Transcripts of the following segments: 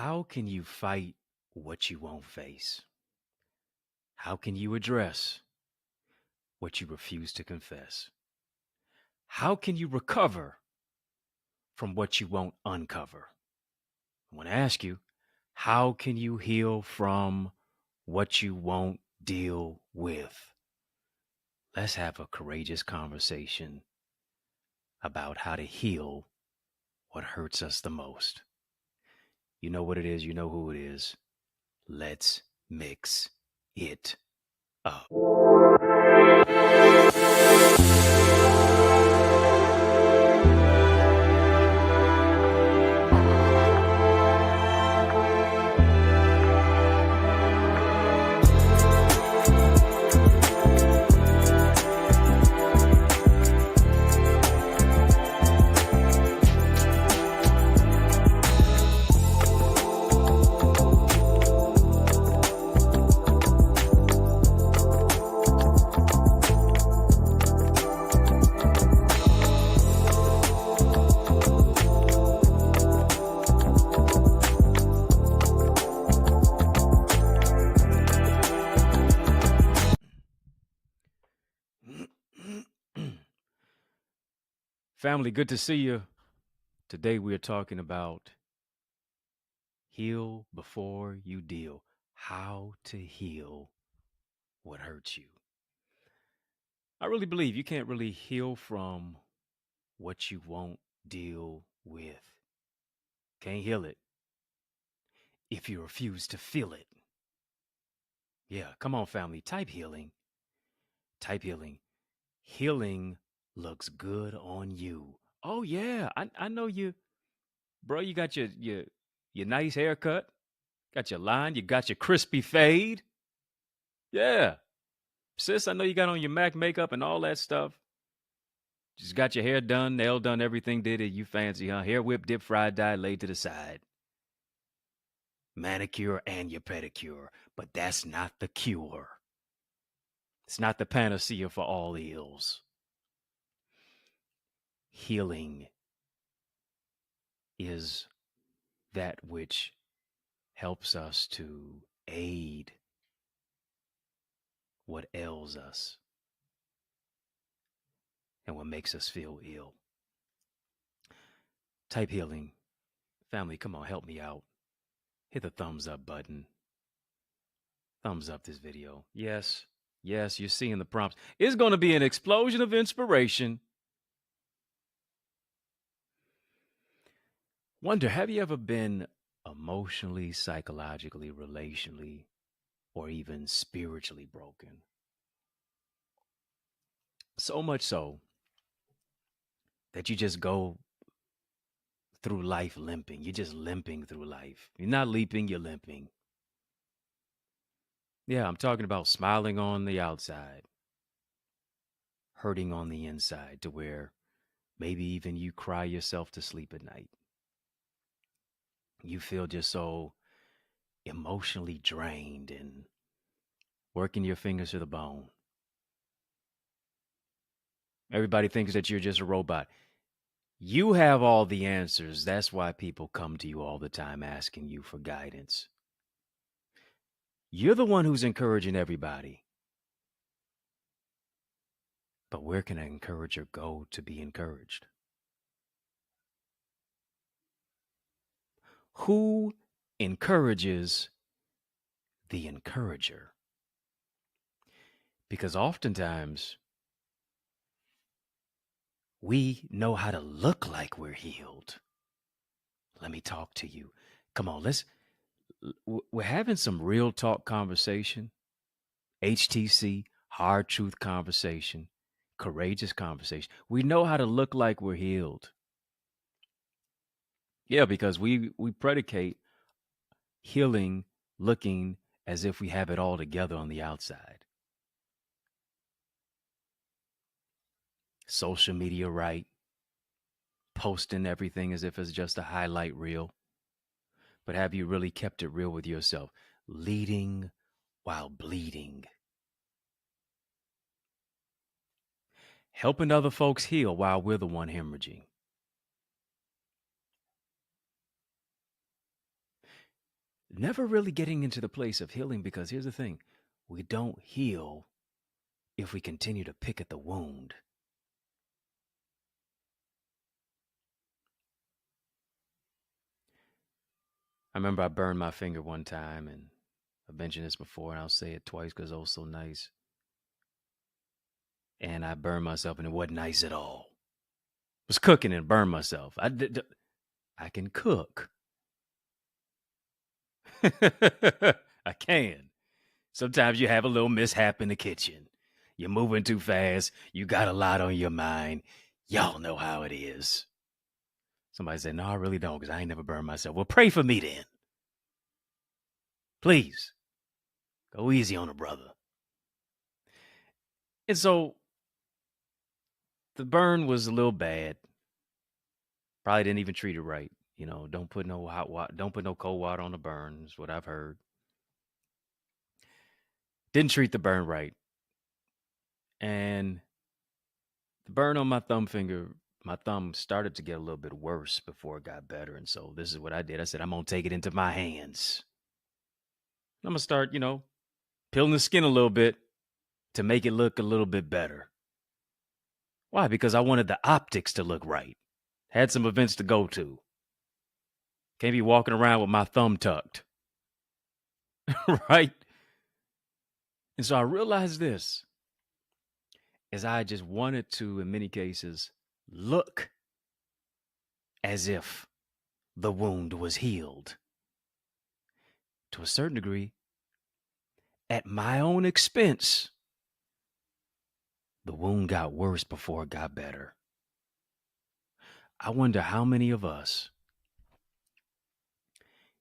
How can you fight what you won't face? How can you address what you refuse to confess? How can you recover from what you won't uncover? I want to ask you, how can you heal from what you won't deal with? Let's have a courageous conversation about how to heal what hurts us the most. You know what it is, you know who it is. Let's mix it up. Family, good to see you. Today we are talking about heal before you deal. How to heal what hurts you. I really believe you can't really heal from what you won't deal with. Can't heal it if you refuse to feel it. Yeah, come on, family. Type healing. Type healing. Healing looks good on you. Oh yeah, I know you, bro. You got your nice haircut. Got your line. You got your crispy fade. Yeah, sis. I know you got on your Mac makeup and all that stuff. Just got your hair done, nail done, everything did it. You fancy, huh? Hair whip, dip, fried, dye, laid to the side. Manicure and your pedicure. But that's not the cure. It's not the panacea for all ills. Healing is that which helps us to aid what ails us and what makes us feel ill. Type healing. Family, come on, help me out. Hit the thumbs up button. Thumbs up this video. Yes, you're seeing the prompts. It's going to be an explosion of inspiration. Wonder, have you ever been emotionally, psychologically, relationally, or even spiritually broken? So much so that you just go through life limping. You're just limping through life. You're not leaping, you're limping. Yeah, I'm talking about smiling on the outside, hurting on the inside, to where maybe even you cry yourself to sleep at night. You feel just so emotionally drained and working your fingers to the bone. Everybody thinks that you're just a robot. You have all the answers. That's why people come to you all the time asking you for guidance. You're the one who's encouraging everybody. But where can an encourager go to be encouraged? Who encourages the encourager? Because oftentimes we know how to look like we're healed. Let me talk to you. Come on, we're having some real talk conversation. HTC, hard truth conversation, courageous conversation. We know how to look like we're healed. Yeah, because we predicate healing looking as if we have it all together on the outside. Social media right, posting everything as if it's just a highlight reel. But have you really kept it real with yourself? Leading while bleeding. Helping other folks heal while we're the one hemorrhaging. never really getting into the place of healing, because here's the thing: we don't heal if we continue to pick at the wound. I remember I burned my finger one time, and I've mentioned this before, and I'll say it twice because it was so nice. And I burned myself, and it wasn't nice at all. I was cooking and burned myself. I can cook. I can. Sometimes you have a little mishap in the kitchen. You're moving too fast. You got a lot on your mind. Y'all know how it is. Somebody said, no, I really don't, because I ain't never burned myself. Well, pray for me then. Please. Go easy on a brother. And so the burn was a little bad. Probably didn't even treat it right. You know, don't put no hot water, don't put no cold water on the burn, is what I've heard. Didn't treat the burn right. And the burn on my thumb finger, my thumb started to get a little bit worse before it got better. And so this is what I did. I said, I'm going to take it into my hands. I'm going to start, peeling the skin a little bit to make it look a little bit better. Why? Because I wanted the optics to look right. Had some events to go to. Can't be walking around with my thumb tucked. Right? And so I realized this, as I just wanted to, in many cases, look as if the wound was healed. To a certain degree, at my own expense, the wound got worse before it got better. I wonder how many of us,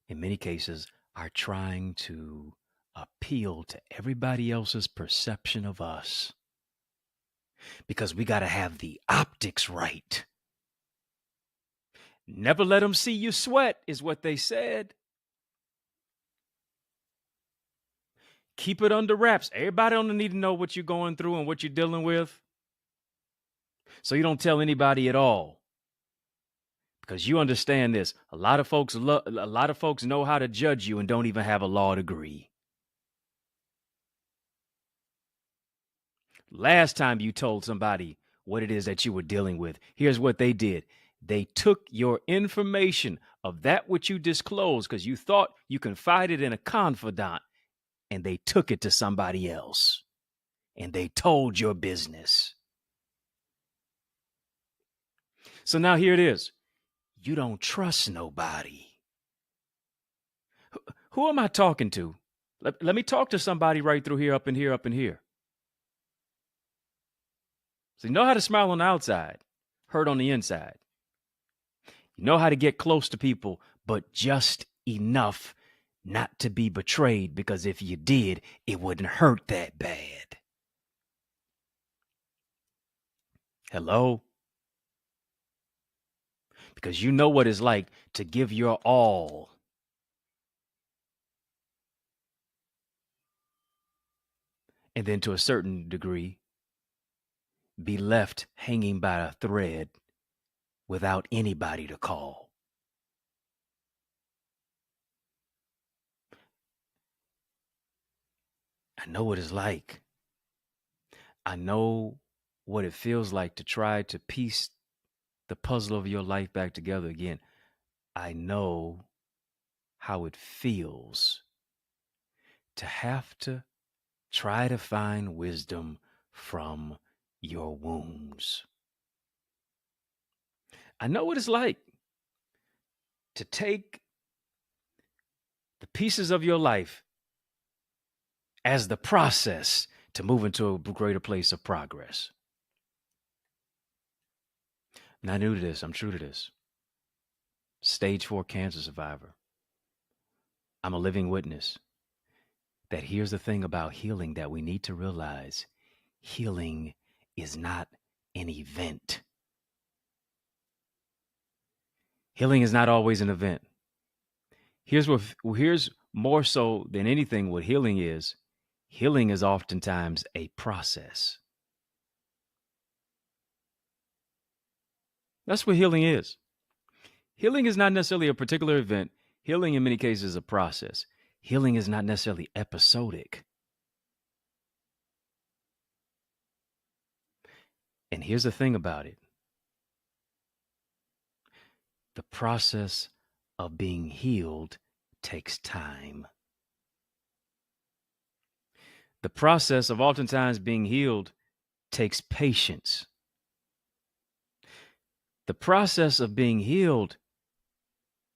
in many cases, are trying to appeal to everybody else's perception of us, because we got to have the optics right. Never let them see you sweat, is what they said. Keep it under wraps. Everybody don't need to know what you're going through and what you're dealing with, so you don't tell anybody at all. Because you understand this. A lot of folks know how to judge you and don't even have a law degree. Last time you told somebody what it is that you were dealing with, here's what they did. They took your information of that which you disclosed, because you thought you confided in a confidant, and they took it to somebody else, and they told your business. So now here it is. You don't trust nobody. Who am I talking to? Let me talk to somebody right through here, up in here, up in here. So you know how to smile on the outside, hurt on the inside. You know how to get close to people, but just enough not to be betrayed, because if you did, it wouldn't hurt that bad. Hello? Because you know what it's like to give your all, and then to a certain degree, be left hanging by a thread without anybody to call. I know what it's like. I know what it feels like to try to piece the puzzle of your life back together again. I know how it feels to have to try to find wisdom from your wounds. I know what it's like to take the pieces of your life as the process to move into a greater place of progress. I'm not new to this. I'm true to this. Stage 4 cancer survivor. I'm a living witness that here's the thing about healing that we need to realize. Healing is not an event. Healing is not always an event. Here's more so than anything what healing is. Healing is oftentimes a process. That's what healing is. Healing is not necessarily a particular event. Healing in many cases is a process. Healing is not necessarily episodic. And here's the thing about it. The process of being healed takes time. The process of oftentimes being healed takes patience. The process of being healed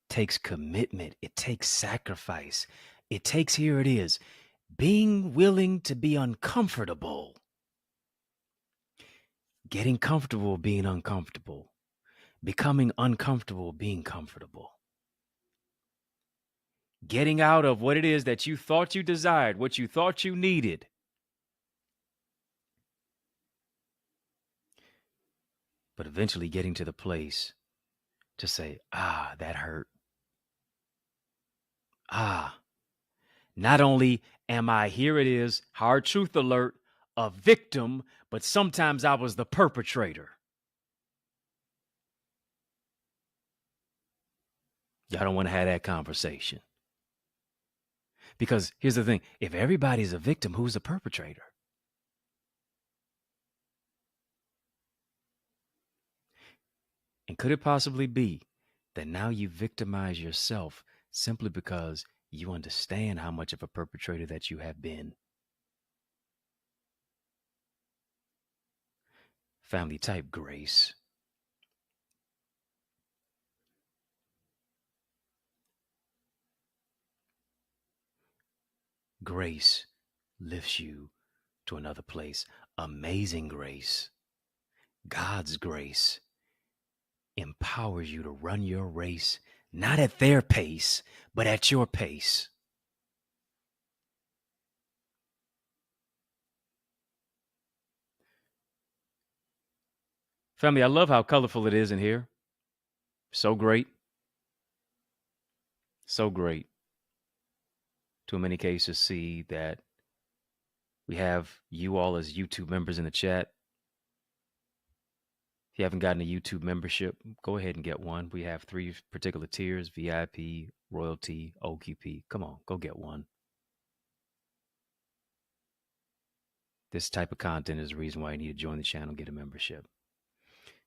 takes commitment. It takes sacrifice. It takes, here it is, being willing to be uncomfortable. Getting comfortable being uncomfortable. Becoming uncomfortable being comfortable. Getting out of what it is that you thought you desired, what you thought you needed. But eventually getting to the place to say, that hurt. Not only am I, here it is, hard truth alert, a victim, but sometimes I was the perpetrator. Y'all don't want to have that conversation. Because here's the thing, if everybody's a victim, who's the perpetrator? And could it possibly be that now you victimize yourself simply because you understand how much of a perpetrator that you have been? Family, type grace. Grace lifts you to another place. Amazing grace. God's grace empowers you to run your race, not at their pace, but at your pace. Family, I love how colorful it is in here. So great. So great to, in many cases, see that we have you all as YouTube members in the chat. If you haven't gotten a YouTube membership, go ahead and get one. We have 3 particular tiers: VIP, Royalty, OQP. Come on, go get one. This type of content is the reason why you need to join the channel and get a membership.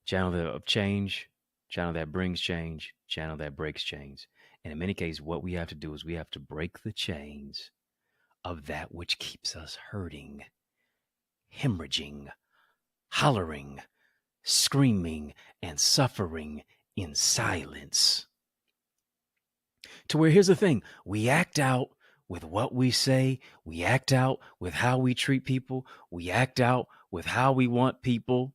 Channel of change, channel that brings change, channel that breaks chains. And in many cases, what we have to do is we have to break the chains of that which keeps us hurting, hemorrhaging, hollering, screaming, and suffering in silence. To where, here's the thing, we act out with what we say, we act out with how we treat people, we act out with how we want people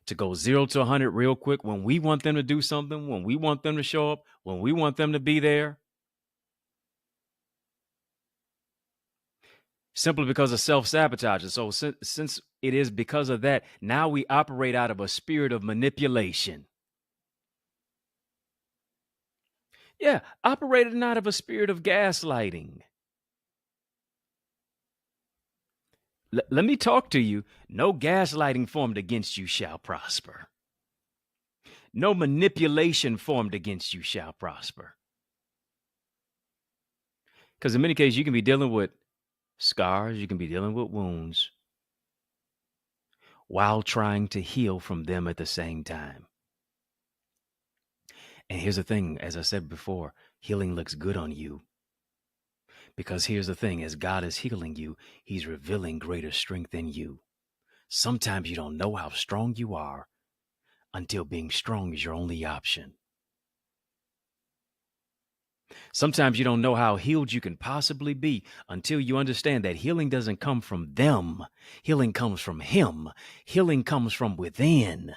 to go 0 to 100 real quick when we want them to do something, when we want them to show up, when we want them to be there. Simply because of self-sabotage. And so since it is because of that, now we operate out of a spirit of manipulation. Yeah, operating out of a spirit of gaslighting. Let me talk to you. No gaslighting formed against you shall prosper. No manipulation formed against you shall prosper. Because in many cases, you can be dealing with scars, you can be dealing with wounds while trying to heal from them at the same time. And here's the thing, as I said before, healing looks good on you. Because here's the thing, as God is healing you, he's revealing greater strength in you. Sometimes you don't know how strong you are until being strong is your only option. Sometimes you don't know how healed you can possibly be until you understand that healing doesn't come from them. Healing comes from him. Healing comes from within.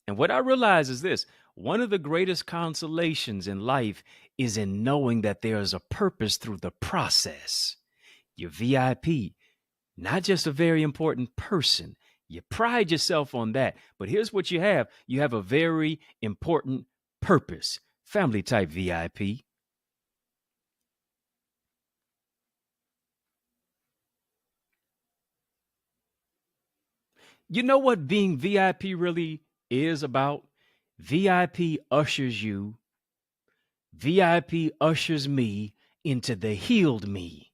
And what I realize is this: one of the greatest consolations in life is in knowing that there is a purpose through the process. You're VIP, not just a very important person. You pride yourself on that. But here's what you have. You have a very important purpose. Family type VIP. You know what being VIP really is about, VIP ushers you, VIP ushers me into the healed me.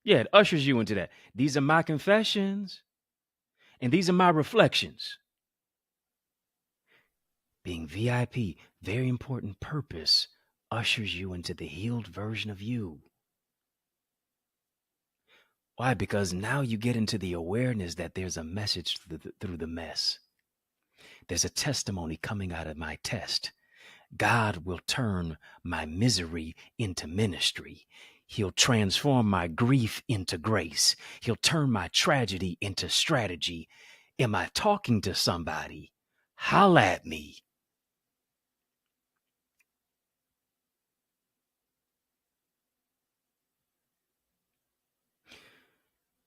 Yeah, it ushers you into that. These are my confessions, and these are my reflections. Being VIP, very important purpose, ushers you into the healed version of you. Why? Because now you get into the awareness that there's a message through the mess. There's a testimony coming out of my test. God will turn my misery into ministry. He'll transform my grief into grace. He'll turn my tragedy into strategy. Am I talking to somebody? Holla at me.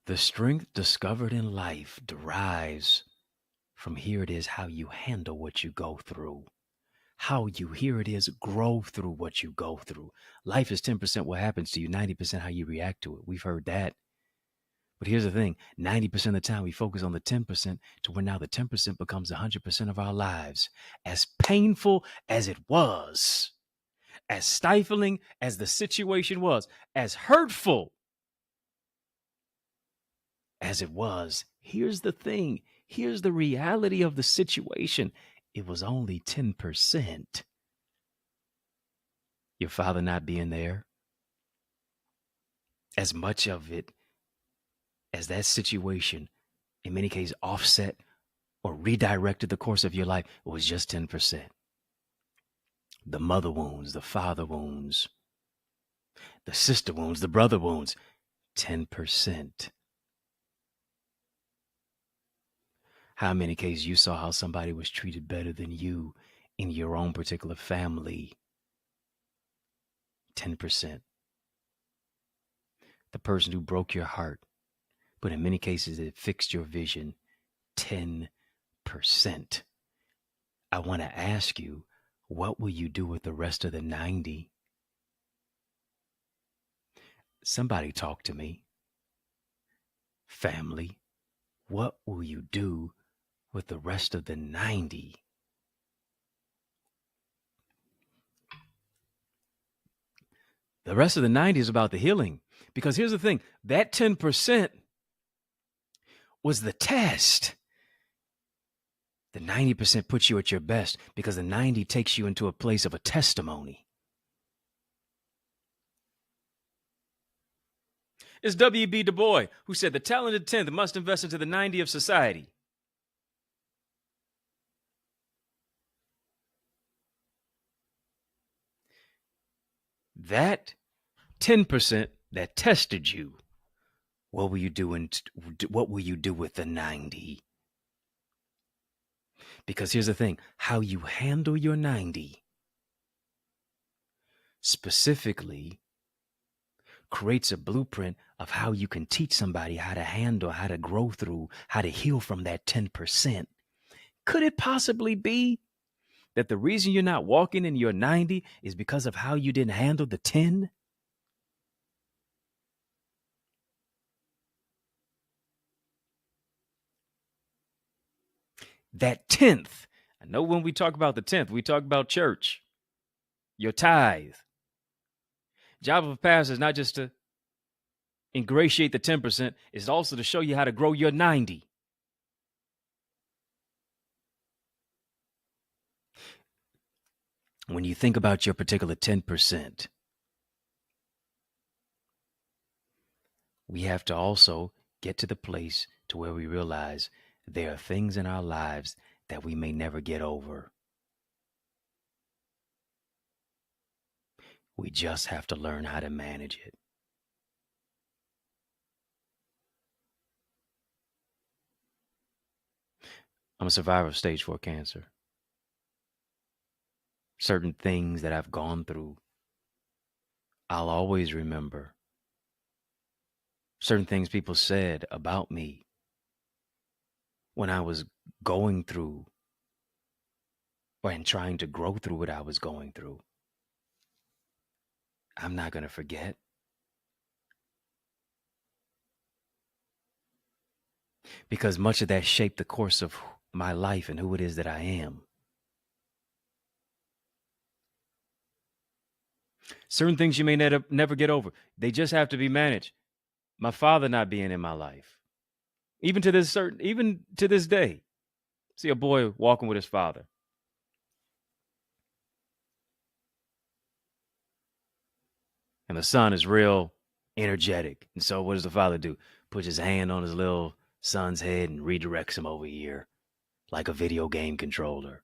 The strength discovered in life derives from, here it is, how you handle what you go through. Here it is, grow through what you go through. Life is 10% what happens to you, 90% how you react to it. We've heard that. But here's the thing, 90% of the time we focus on the 10% to where now the 10% becomes 100% of our lives. As painful as it was, as stifling as the situation was, as hurtful as it was, here's the thing. Here's the reality of the situation. It was only 10%. Your father not being there, as much of it as that situation, in many cases, offset or redirected the course of your life, it was just 10%. The mother wounds, the father wounds, the sister wounds, the brother wounds, 10%. How many cases you saw how somebody was treated better than you in your own particular family? 10%. The person who broke your heart, but in many cases it fixed your vision, 10%. I want to ask you, what will you do with the rest of the 90? Somebody talk to me. Family, what will you do with the rest of the 90? The rest of the 90 is about the healing. Because here's the thing, that 10% was the test. The 90% puts you at your best because the 90 takes you into a place of a testimony. It's W.B. Du Bois who said the talented 10th must invest into the 90 of society. That 10% that tested you, what will you do with the 90? Because here's the thing, how you handle your 90 specifically creates a blueprint of how you can teach somebody how to handle, how to grow through, how to heal from that 10%. Could it possibly be that the reason you're not walking in your 90 is because of how you didn't handle the 10? That 10th. I know when we talk about the 10th, we talk about church, your tithe. Job of a pastor is not just to ingratiate the 10%, it's also to show you how to grow your 90. When you think about your particular 10%, we have to also get to the place to where we realize there are things in our lives that we may never get over. We just have to learn how to manage it. I'm a survivor of stage 4 cancer. Certain things that I've gone through, I'll always remember. Certain things people said about me when I was going through and trying to grow through what I was going through. I'm not going to forget. Because much of that shaped the course of my life and who it is that I am. Certain things you may never get over. They just have to be managed. My father not being in my life. Even to this day. See a boy walking with his father. And the son is real energetic. And so what does the father do? Puts his hand on his little son's head and redirects him over here like a video game controller.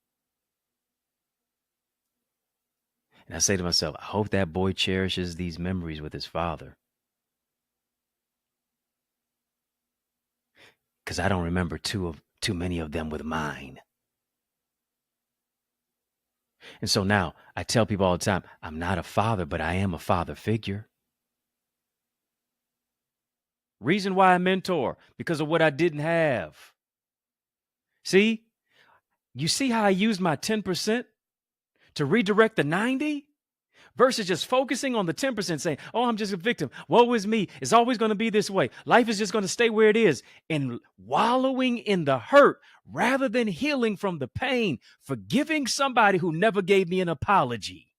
And I say to myself, I hope that boy cherishes these memories with his father. Because I don't remember too many of them with mine. And so now I tell people all the time, I'm not a father, but I am a father figure. Reason why I mentor, because of what I didn't have. See, you see how I used my 10% to redirect the 90 versus just focusing on the 10% saying, oh, I'm just a victim. Woe is me. It's always going to be this way. Life is just going to stay where it is, and wallowing in the hurt rather than healing from the pain, forgiving somebody who never gave me an apology.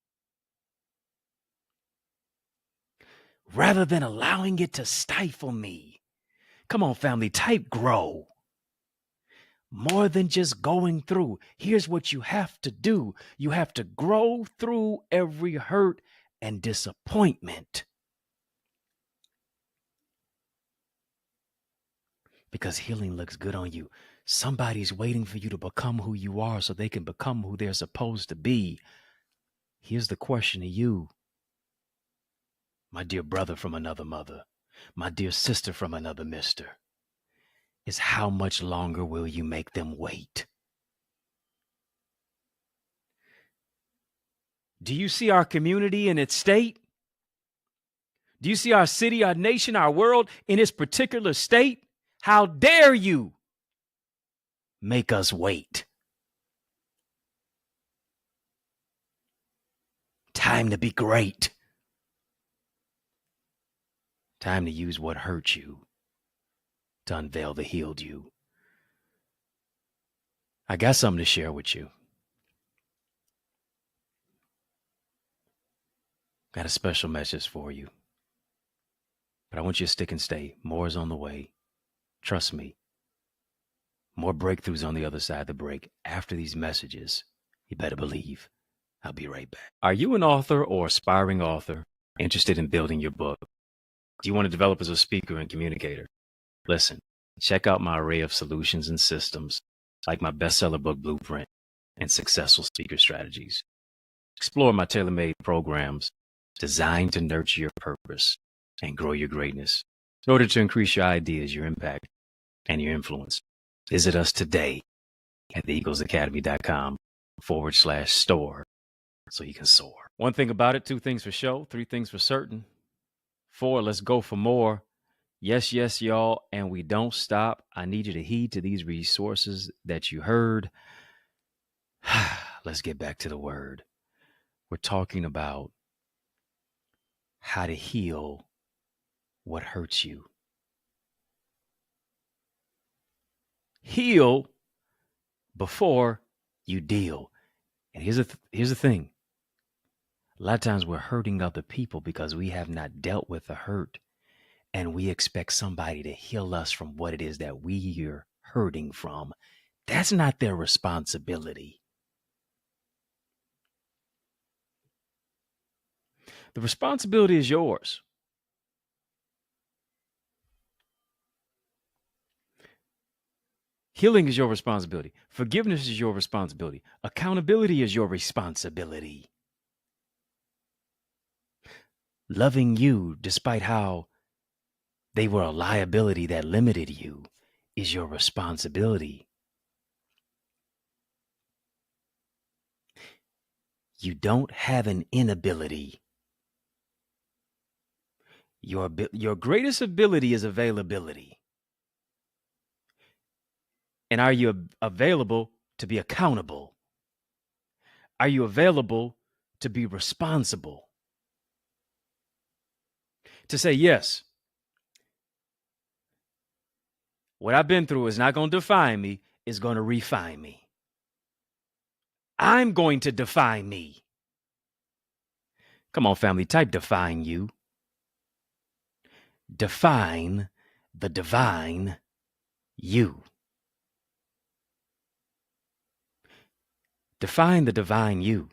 Rather than allowing it to stifle me. Come on, family, type grow. More than just going through. Here's what you have to do. You have to grow through every hurt and disappointment. Because healing looks good on you. Somebody's waiting for you to become who you are so they can become who they're supposed to be. Here's the question to you, my dear brother from another mother, my dear sister from another mister, is how much longer will you make them wait? Do you see our community in its state? Do you see our city, our nation, our world in its particular state? How dare you make us wait? Time to be great. Time to use what hurt you to unveil the healed you. I got something to share with you. Got a special message for you. But I want you to stick and stay. More is on the way. Trust me. More breakthroughs on the other side of the break. After these messages, you better believe. I'll be right back. Are you an author or aspiring author interested in building your book? Do you want to develop as a speaker and communicator? Listen, check out my array of solutions and systems, like my bestseller book blueprint and successful speaker strategies. Explore my tailor-made programs designed to nurture your purpose and grow your greatness in order to increase your ideas, your impact, and your influence. Visit us today at theeaglesacademy.com/store so you can soar. One thing about it, two things for sure, three things for certain. 4, let's go for more. Yes, yes, y'all, and we don't stop. I need you to heed to these resources that you heard. Let's get back to the word. We're talking about how to heal what hurts you. Heal before you deal. And here's the thing. A lot of times we're hurting other people because we have not dealt with the hurt, and we expect somebody to heal us from what it is that we are hurting from. That's not their responsibility. The responsibility is yours. Healing is your responsibility. Forgiveness is your responsibility. Accountability is your responsibility. Loving you despite how they were a liability that limited you is your responsibility. You don't have an inability. Your greatest ability is availability. And are you available to be accountable? Are you available to be responsible? To say, yes, what I've been through is not going to define me. is going to refine me. I'm going to define me. Come on, family, type define you. Define the divine you. Define the divine you.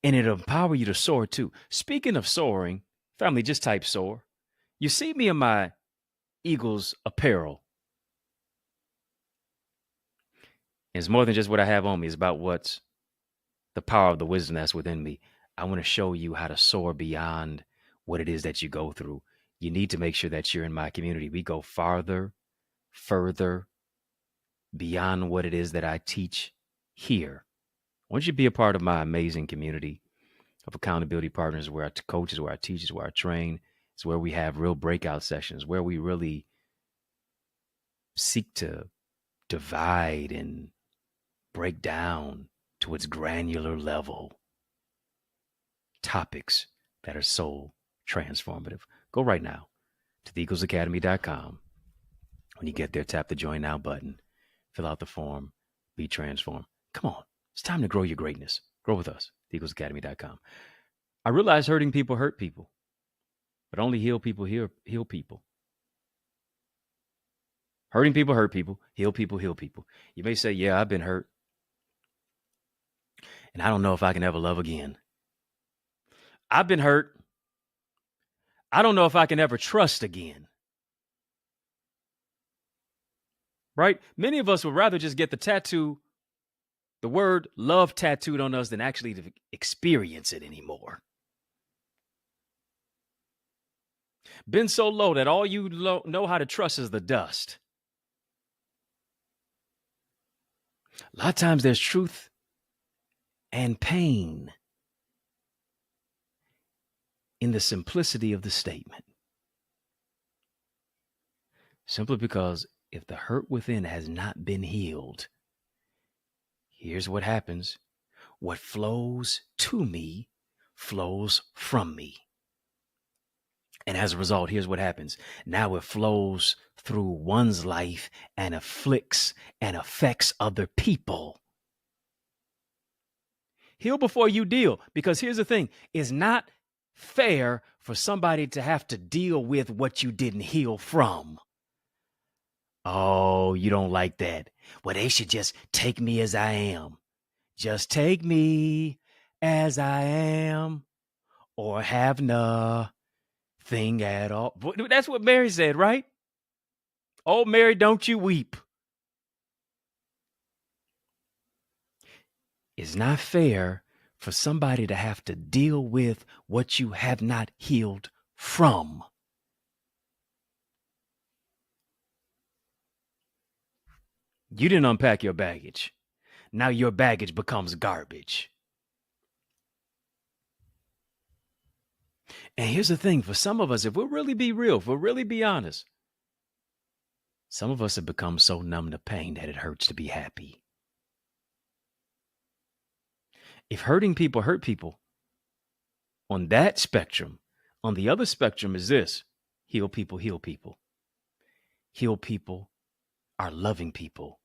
And it'll empower you to soar too. Speaking of soaring, family, just type soar. You see me in my Eagles apparel. It's more than just what I have on me. It's about what's the power of the wisdom that's within me. I want to show you how to soar beyond what it is that you go through. You need to make sure that you're in my community. We go farther, further, beyond what it is that I teach here. I want you to be a part of my amazing community of accountability partners, where I coaches, where I teach, where I train. It's where we have real breakout sessions, where we really seek to divide and break down to its granular level topics that are so transformative. Go right now to theeaglesacademy.com. When you get there, tap the join now button, fill out the form, be transformed. Come on, it's time to grow your greatness. Grow with us, theeaglesacademy.com. I realize hurting people hurt people, but only heal people heal people. Hurting people hurt people, heal people heal people. You may say, yeah, I've been hurt, and I don't know if I can ever love again. I've been hurt. I don't know if I can ever trust again. Right? Many of us would rather just get the word love tattooed on us, than actually to experience it anymore. Been so low that all you know how to trust is the dust. A lot of times there's truth and pain in the simplicity of the statement. Simply because if the hurt within has not been healed, here's what happens. What flows to me flows from me. And as a result, here's what happens. Now it flows through one's life and afflicts and affects other people. Heal before you deal. Because here's the thing. It's not fair for somebody to have to deal with what you didn't heal from. Oh, you don't like that. Well, they should just take me as I am. Just take me as I am, or have nothing at all. That's what Mary said, right? Oh, Mary, don't you weep. It's not fair for somebody to have to deal with what you have not healed from. You didn't unpack your baggage. Now your baggage becomes garbage. And here's the thing, for some of us, if we'll really be real, if we'll really be honest, some of us have become so numb to pain that it hurts to be happy. If hurting people hurt people, on that spectrum, on the other spectrum is this: heal people, heal people. Heal people are loving people.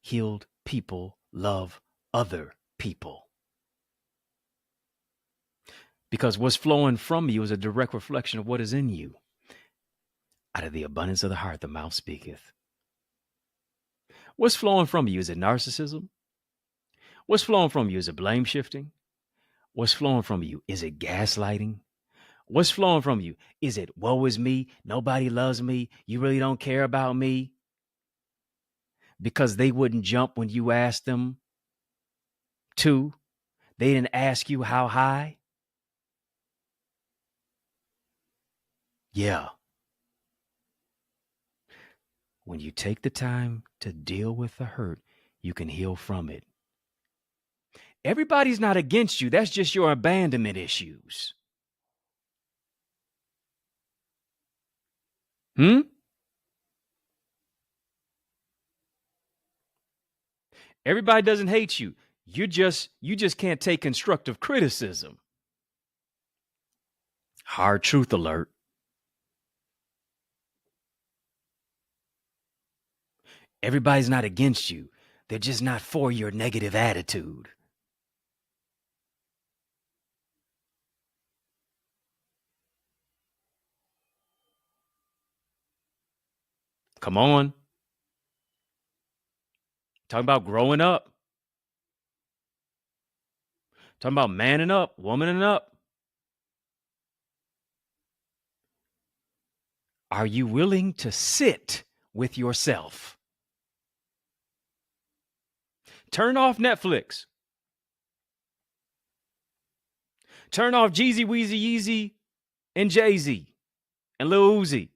Healed people love other people. Because what's flowing from you is a direct reflection of what is in you. Out of the abundance of the heart, the mouth speaketh. What's flowing from you? Is it narcissism? What's flowing from you? Is it blame shifting? What's flowing from you? Is it gaslighting? What's flowing from you? Is it woe is me? Nobody loves me. You really don't care about me? Because they wouldn't jump when you asked them to. They didn't ask you how high. Yeah. When you take the time to deal with the hurt, you can heal from it. Everybody's not against you. That's just your abandonment issues. Everybody doesn't hate you. You just can't take constructive criticism. Hard truth alert. Everybody's not against you. They're just not for your negative attitude. Come on. Talking about growing up. Talking about manning up, womaning up. Are you willing to sit with yourself? Turn off Netflix. Turn off Jeezy, Weezy, Yeezy, and Jay-Z, and Lil Uzi.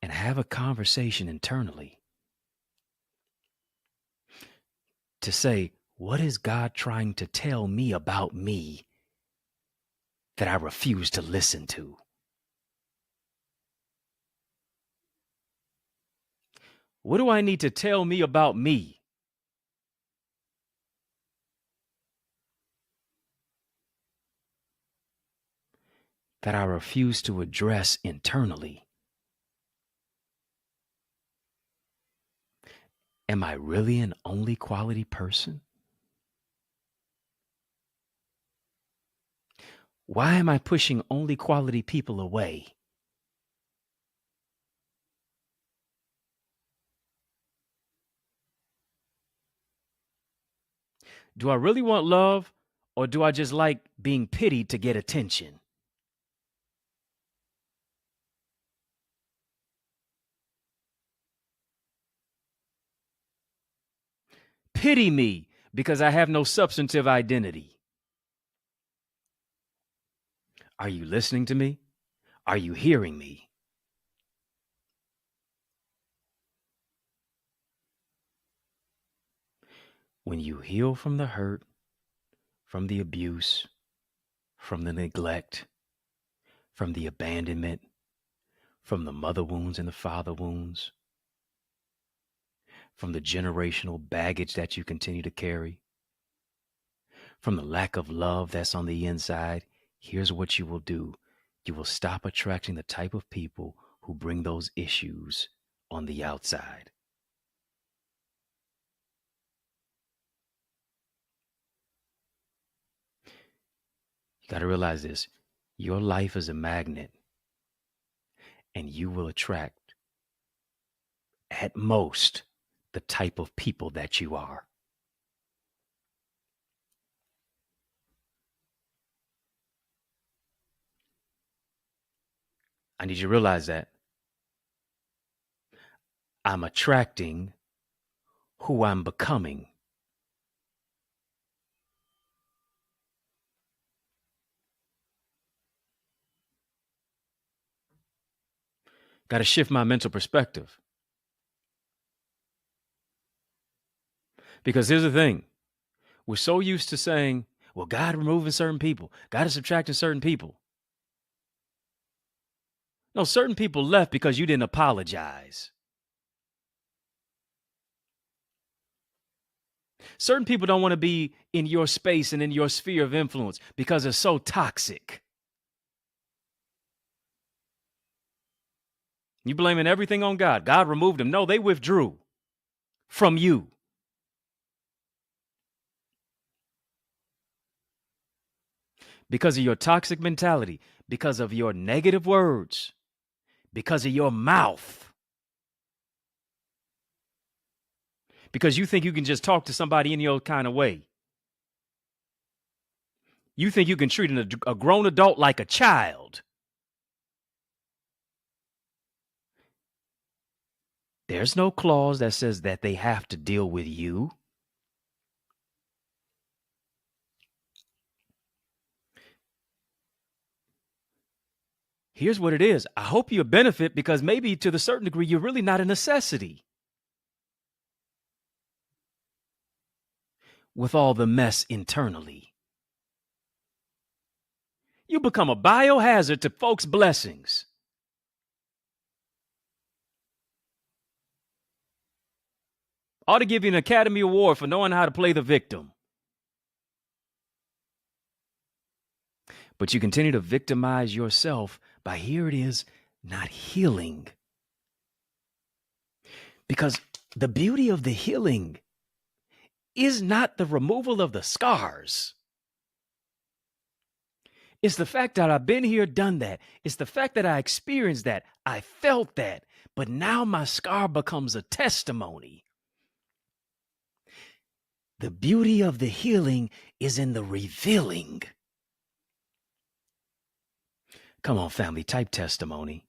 And have a conversation internally to say, what is God trying to tell me about me that I refuse to listen to? What do I need to tell me about me that I refuse to address internally? Am I really an only quality person? Why am I pushing only quality people away? Do I really want love, or do I just like being pitied to get attention? Pity me because I have no substantive identity. Are you listening to me? Are you hearing me? When you heal from the hurt, from the abuse, from the neglect, from the abandonment, from the mother wounds and the father wounds, from the generational baggage that you continue to carry, from the lack of love that's on the inside, here's what you will do. You will stop attracting the type of people who bring those issues on the outside. You got to realize this. Your life is a magnet, and you will attract, at most, the type of people that you are. I need you to realize that I'm attracting who I'm becoming. Got to shift my mental perspective. Because here's the thing. We're so used to saying, well, God removing certain people. God is subtracting certain people. No, certain people left because you didn't apologize. Certain people don't want to be in your space and in your sphere of influence because they're so toxic. You blaming everything on God. God removed them. No, they withdrew from you. Because of your toxic mentality, because of your negative words, because of your mouth. Because you think you can just talk to somebody any old kind of way. You think you can treat a grown adult like a child. There's no clause that says that they have to deal with you. Here's what it is. I hope you benefit because maybe to the certain degree, you're really not a necessity. With all the mess internally. You become a biohazard to folks' blessings. Ought to give you an Academy Award for knowing how to play the victim. But you continue to victimize yourself by, here it is, not healing. Because the beauty of the healing is not the removal of the scars. It's the fact that I've been here, done that. It's the fact that I experienced that. I felt that. But now my scar becomes a testimony. The beauty of the healing is in the revealing. Come on, family, type testimony.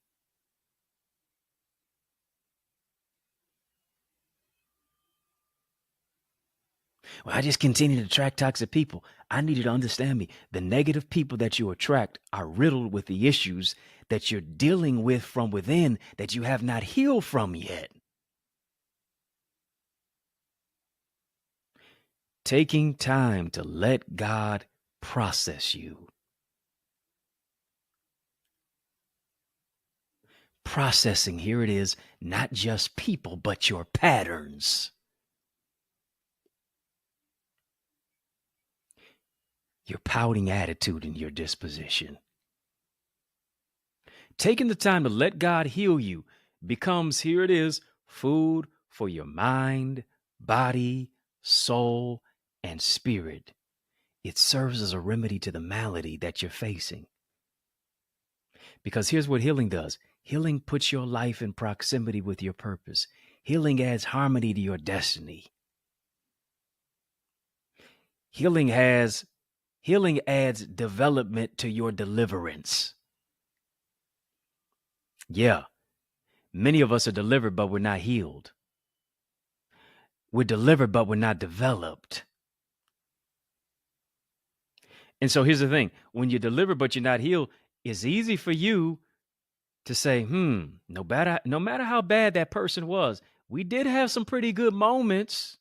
Well, I just continue to attract toxic people. I need you to understand me. The negative people that you attract are riddled with the issues that you're dealing with from within that you have not healed from yet. Taking time to let God process you. Processing, here it is, not just people, but your patterns. Your pouting attitude and your disposition. Taking the time to let God heal you becomes, here it is, food for your mind, body, soul, and spirit. It serves as a remedy to the malady that you're facing. Because here's what healing does. Healing puts your life in proximity with your purpose. Healing adds harmony to your destiny. Healing adds development to your deliverance. Yeah, many of us are delivered, but we're not healed. We're delivered, but we're not developed. And so here's the thing. When you're delivered, but you're not healed, it's easy for you to say, no matter how bad that person was, we did have some pretty good moments.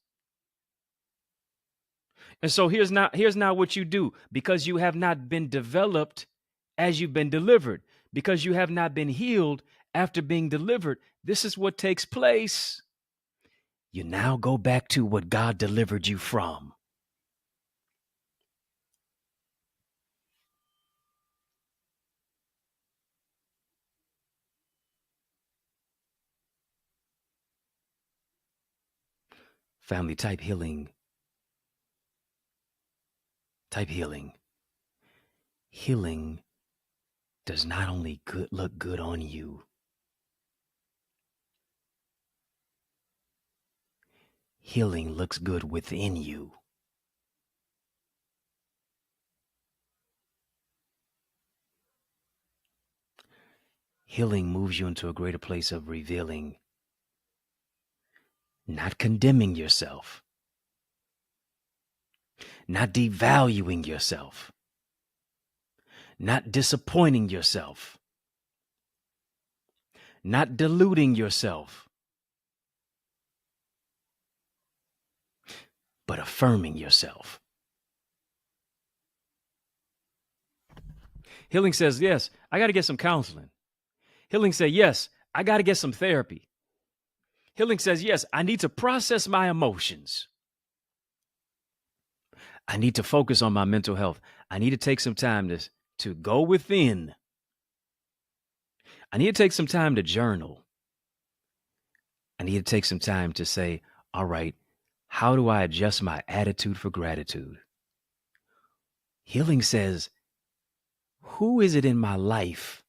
And so here's not what you do, because you have not been developed as you've been delivered, because you have not been healed after being delivered. This is what takes place. You now go back to what God delivered you from. Family, type healing. Type healing. Healing does not only look good on you. Healing looks good within you. Healing moves you into a greater place of revealing, not condemning yourself, not devaluing yourself, not disappointing yourself, not deluding yourself, but affirming yourself. Healing says, yes, I got to get some counseling. Healing says, yes, I got to get some therapy. Healing says, yes, I need to process my emotions. I need to focus on my mental health. I need to take some time to go within. I need to take some time to journal. I need to take some time to say, all right, how do I adjust my attitude for gratitude? Healing says, who is it in my life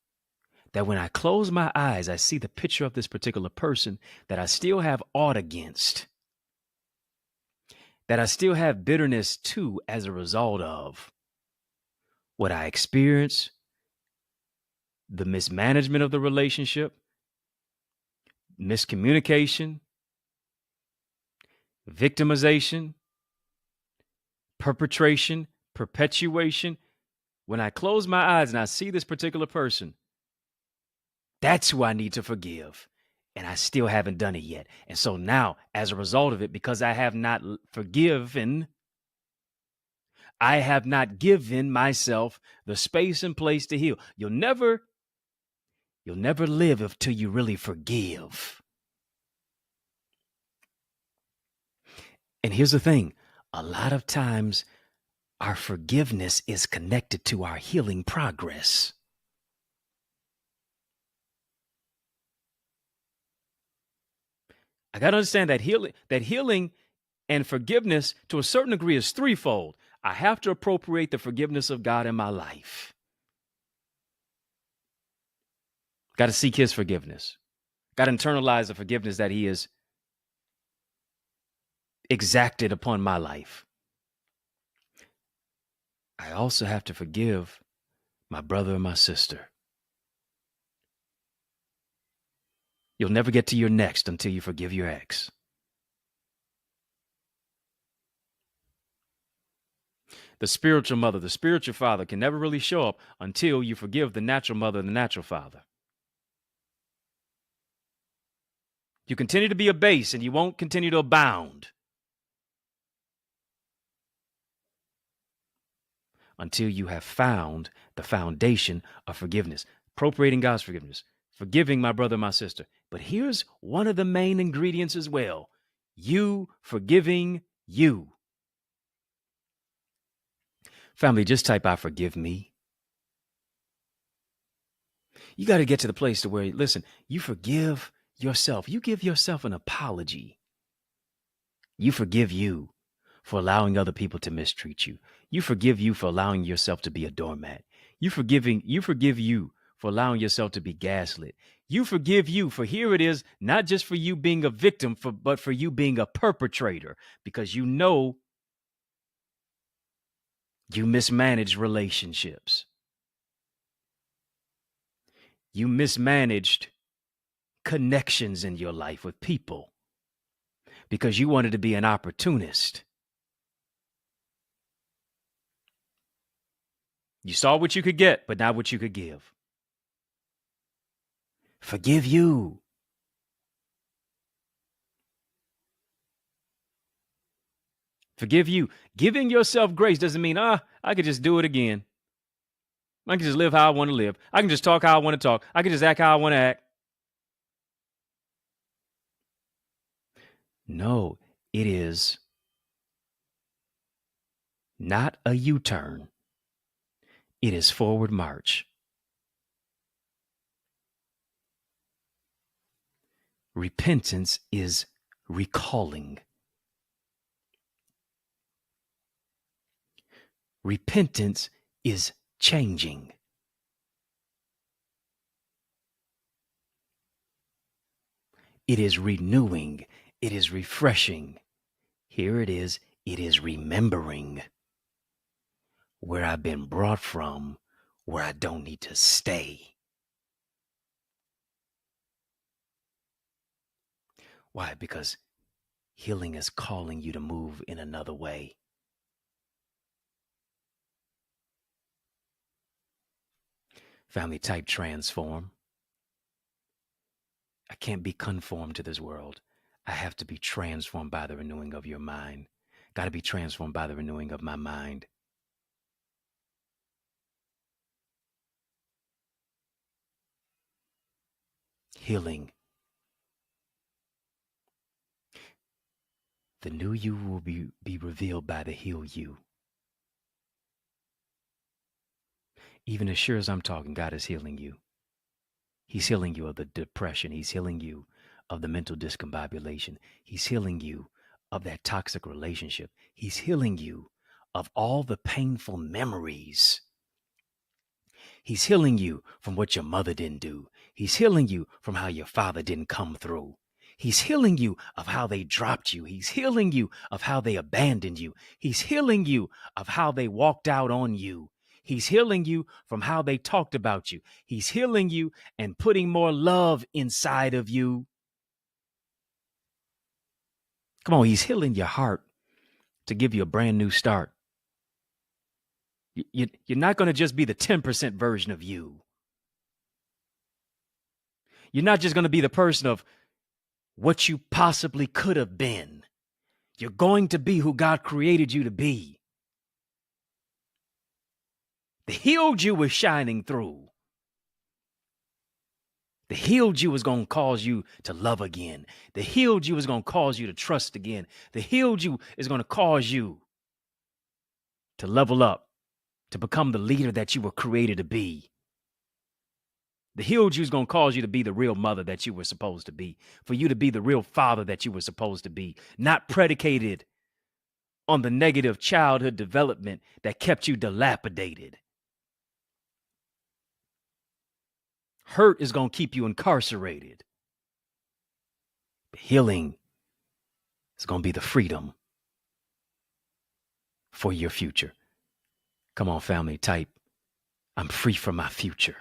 that when I close my eyes, I see the picture of this particular person that I still have aught against, that I still have bitterness to as a result of what I experienced, the mismanagement of the relationship, miscommunication, victimization, perpetration, perpetuation. When I close my eyes and I see this particular person, that's who I need to forgive. And I still haven't done it yet. And so now, as a result of it, because I have not forgiven, I have not given myself the space and place to heal. You'll never live until you really forgive. And here's the thing. A lot of times, our forgiveness is connected to our healing progress. I got to understand that healing and forgiveness to a certain degree is threefold. I have to appropriate the forgiveness of God in my life. Got to seek his forgiveness. Got to internalize the forgiveness that he has exacted upon my life. I also have to forgive my brother and my sister. You'll never get to your next until you forgive your ex. The spiritual mother, the spiritual father can never really show up until you forgive the natural mother and the natural father. You continue to be a base and you won't continue to abound until you have found the foundation of forgiveness, appropriating God's forgiveness, forgiving my brother and my sister. But here's one of the main ingredients as well: you forgiving you. Family, just type "I forgive me." You got to get to the place to where, listen, you forgive yourself. You give yourself an apology. You forgive you for allowing other people to mistreat you. You forgive you for allowing yourself to be a doormat. You forgive you for allowing yourself to be gaslit. You forgive you for, here it is, not just for you being a victim, but for you being a perpetrator, because you know you mismanaged relationships. You mismanaged connections in your life with people because you wanted to be an opportunist. You saw what you could get, but not what you could give. Forgive you. Forgive you. Giving yourself grace doesn't mean, I could just do it again. I can just live how I want to live. I can just talk how I want to talk. I can just act how I want to act. No, it is not a U-turn. It is forward march. Repentance is recalling. Repentance is changing. It is renewing. It is refreshing. Here it is remembering where I've been brought from, where I don't need to stay. Why? Because healing is calling you to move in another way. Family, type transform. I can't be conformed to this world. I have to be transformed by the renewing of your mind. Got to be transformed by the renewing of my mind. Healing. The new you will be revealed by the heal you. Even as sure as I'm talking, God is healing you. He's healing you of the depression. He's healing you of the mental discombobulation. He's healing you of that toxic relationship. He's healing you of all the painful memories. He's healing you from what your mother didn't do. He's healing you from how your father didn't come through. He's healing you of how they dropped you. He's healing you of how they abandoned you. He's healing you of how they walked out on you. He's healing you from how they talked about you. He's healing you and putting more love inside of you. Come on, he's healing your heart to give you a brand new start. You're not going to just be the 10% version of you. You're not just going to be the person of what you possibly could have been. You're going to be who God created you to be. The healed you is shining through. The healed you is going to cause you to love again. The healed you is going to cause you to trust again. The healed you is going to cause you to level up, to become the leader that you were created to be. The healed you is going to cause you to be the real mother that you were supposed to be, for you to be the real father that you were supposed to be, not predicated on the negative childhood development that kept you dilapidated. Hurt is going to keep you incarcerated. Healing is going to be the freedom for your future. Come on, family, type, I'm free from my future.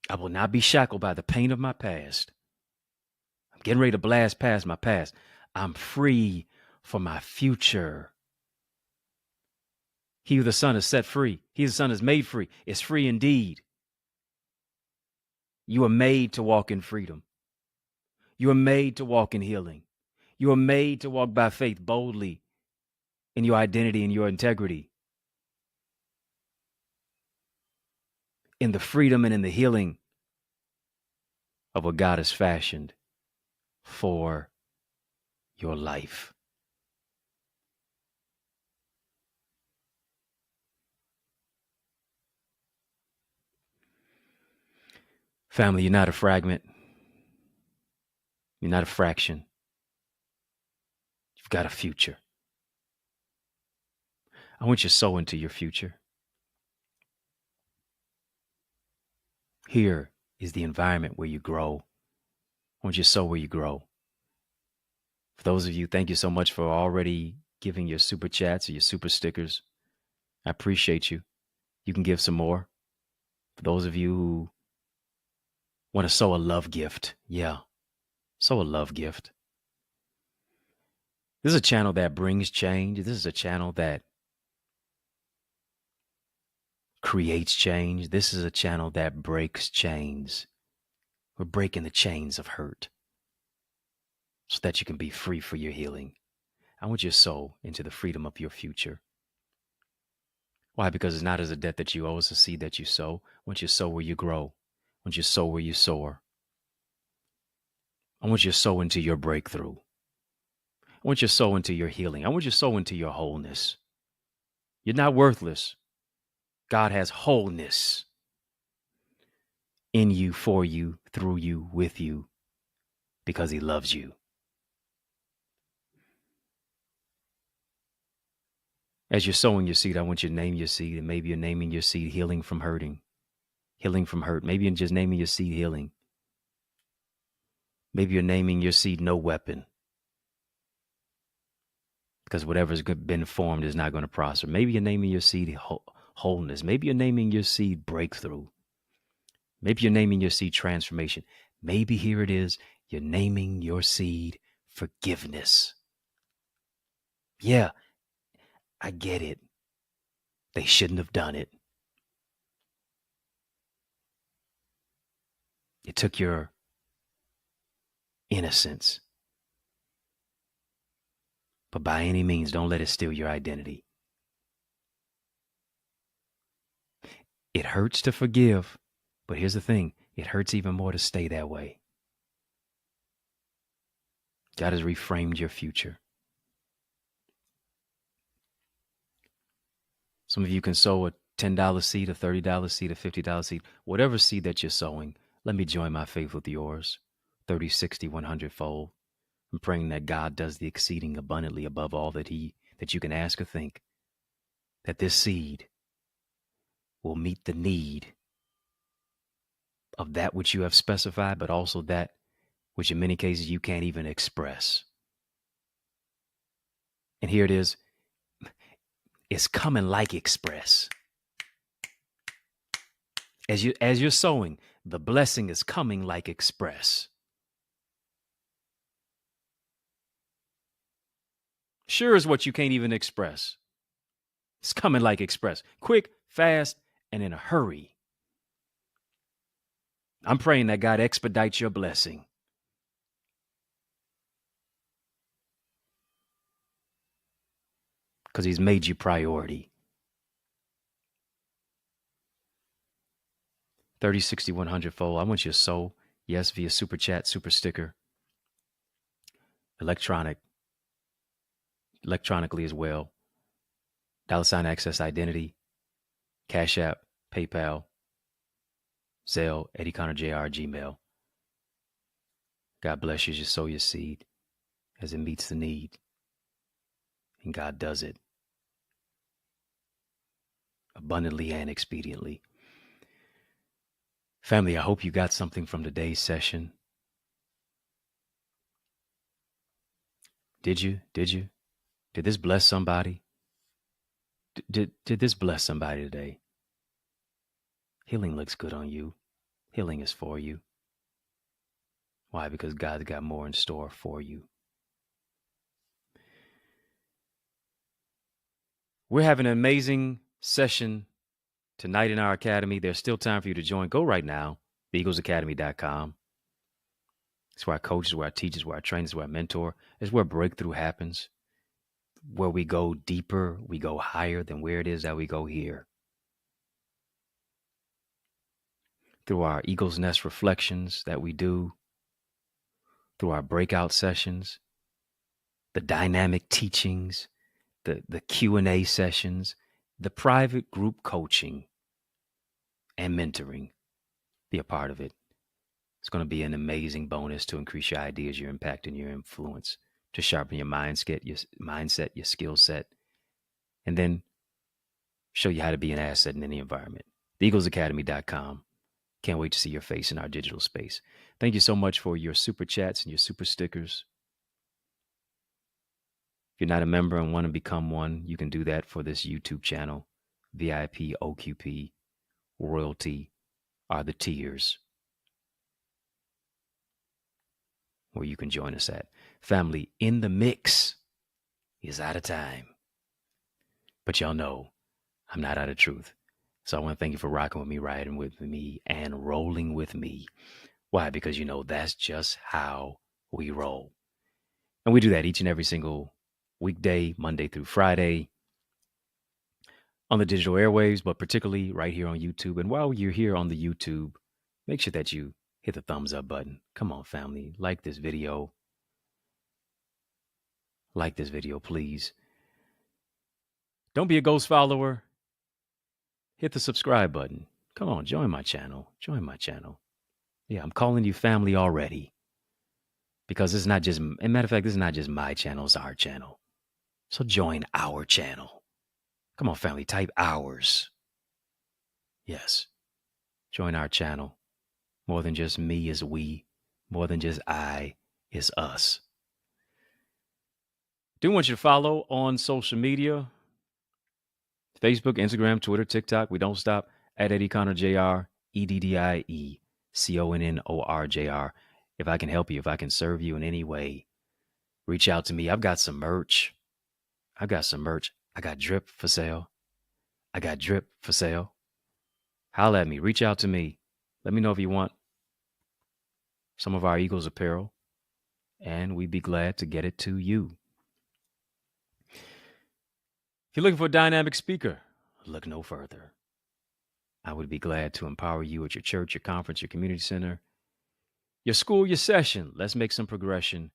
I will not be shackled by the pain of my past. I'm getting ready to blast past my past. I'm free for my future. He who the Son is set free, he who the Son is made free, is free indeed. You are made to walk in freedom. You are made to walk in healing. You are made to walk by faith boldly in your identity and your integrity, in the freedom and in the healing of what God has fashioned for your life. Family, you're not a fragment. You're not a fraction. You've got a future. I want you to sow into your future. Here is the environment where you grow. I want you to sow where you grow. For those of you, thank you so much for already giving your super chats or your super stickers. I appreciate you. You can give some more. For those of you who want to sow a love gift, sow a love gift. This is a channel that brings change. This is a channel that creates change. This is a channel that breaks chains. We're breaking the chains of hurt so that you can be free for your healing. I want you to sow into the freedom of your future. Why? Because it's not as a debt that you owe, it's a seed that you sow. I want you to sow where you grow. I want you to sow where you soar. I want you to sow into your breakthrough. I want you to sow into your healing. I want you to sow into your wholeness. You're not worthless. God has wholeness in you, for you, through you, with you, because he loves you. As you're sowing your seed, I want you to name your seed, and maybe you're naming your seed healing from hurting, healing from hurt. Maybe you're just naming your seed healing. Maybe you're naming your seed no weapon, because whatever's been formed is not going to prosper. Maybe you're naming your seed wholeness. Maybe you're naming your seed breakthrough. Maybe you're naming your seed transformation. Maybe here it is, you're naming your seed forgiveness. Yeah, I get it. They shouldn't have done it. It took your innocence. But by any means, don't let it steal your identity. It hurts to forgive, but here's the thing. It hurts even more to stay that way. God has reframed your future. Some of you can sow a $10 seed, a $30 seed, a $50 seed, whatever seed that you're sowing. Let me join my faith with yours, 30, 60, 100-fold. I'm praying that God does the exceeding abundantly above all that you can ask or think, that this seed will meet the need of that which you have specified, but also that which in many cases you can't even express. And here it is. It's coming like express. As you're sowing, the blessing is coming like express. Sure is what you can't even express. It's coming like express. Quick, fast, and in a hurry. I'm praying that God expedites your blessing. Because he's made you priority. 30, 60, 100-fold. I want you to sow, yes, via super chat, super sticker, electronically as well. $ Access Identity, Cash App, PayPal. Zelle, EddieConnorJr, Gmail. God bless you as you sow your seed as it meets the need. And God does it abundantly and expediently. Family, I hope you got something from today's session. Did you? Did this bless somebody? Did this bless somebody today? Healing looks good on you. Healing is for you. Why? Because God's got more in store for you. We're having an amazing session tonight in our academy. There's still time for you to join. Go right now, theeaglesacademy.com. It's where I coach, it's where I teach, it's where I train, it's where I mentor. It's where breakthrough happens, where we go deeper, we go higher than where it is that we go here. Through our Eagle's Nest reflections that we do, through our breakout sessions, the dynamic teachings, the Q&A sessions, the private group coaching and mentoring. Be a part of it. It's going to be an amazing bonus to increase your ideas, your impact, and your influence, to sharpen your mindset, your skill set, and then show you how to be an asset in any environment. TheEaglesAcademy.com. Can't wait to see your face in our digital space. Thank you so much for your super chats and your super stickers. If you're not a member and want to become one, you can do that for this YouTube channel. VIP, OQP, royalty are the tiers where you can join us at. Family, In the Mix is out of time. But y'all know I'm not out of truth. So I want to thank you for rocking with me, riding with me, and rolling with me. Why? Because you know that's just how we roll. And we do that each and every single weekday, Monday through Friday, on the digital airwaves, but particularly right here on YouTube. And while you're here on the YouTube, make sure that you hit the thumbs up button. Come on, family. Like this video. Like this video, please. Don't be a ghost follower. Hit the subscribe button. Come on, join my channel. Join my channel. Yeah, I'm calling you family already. Because it's not just, as a matter of fact, this is not just my channel, it's our channel. So join our channel. Come on, family, type ours. Yes. Join our channel. More than just me is we. More than just I is us. Do want you to follow on social media. Facebook, Instagram, Twitter, TikTok. We don't stop at EddieConnorJr, EddieConnorJr. If I can help you, if I can serve you in any way, reach out to me. I've got some merch. I got drip for sale. Holla at me. Reach out to me. Let me know if you want some of our Eagles apparel, and we'd be glad to get it to you. If you're looking for a dynamic speaker, look no further. I would be glad to empower you at your church, your conference, your community center, your school, your session. Let's make some progression.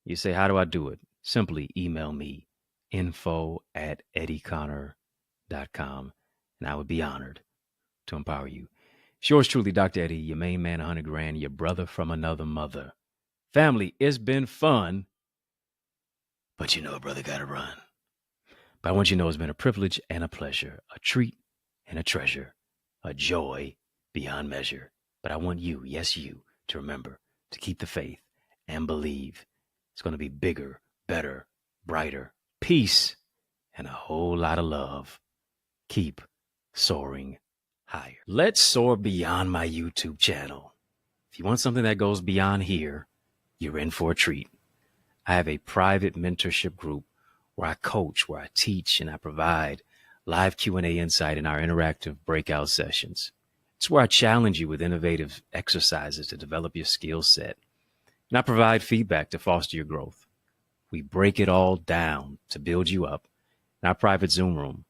You say, how do I do it? Simply email me, info@eddieconnor.com, and I would be honored to empower you. It's yours truly, Dr. Eddie, your main man, 100 grand, your brother from another mother. Family, it's been fun, but you know a brother gotta run. But I want you to know it's been a privilege and a pleasure, a treat and a treasure, a joy beyond measure. But I want you, yes, you, to remember to keep the faith and believe it's going to be bigger, better, brighter, peace, and a whole lot of love. Keep soaring higher. Let's soar beyond my YouTube channel. If you want something that goes beyond here, you're in for a treat. I have a private mentorship group where I coach, where I teach, and I provide live Q&A insight in our interactive breakout sessions. It's where I challenge you with innovative exercises to develop your skill set. And I provide feedback to foster your growth. We break it all down to build you up in our private Zoom room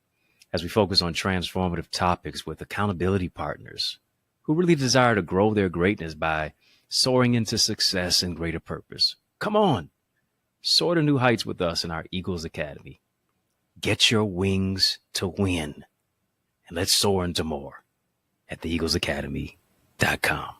as we focus on transformative topics with accountability partners who really desire to grow their greatness by soaring into success and greater purpose. Come on. Soar to new heights with us in our Eagles Academy. Get your wings to win. And let's soar into more at the Eagles Academy. com.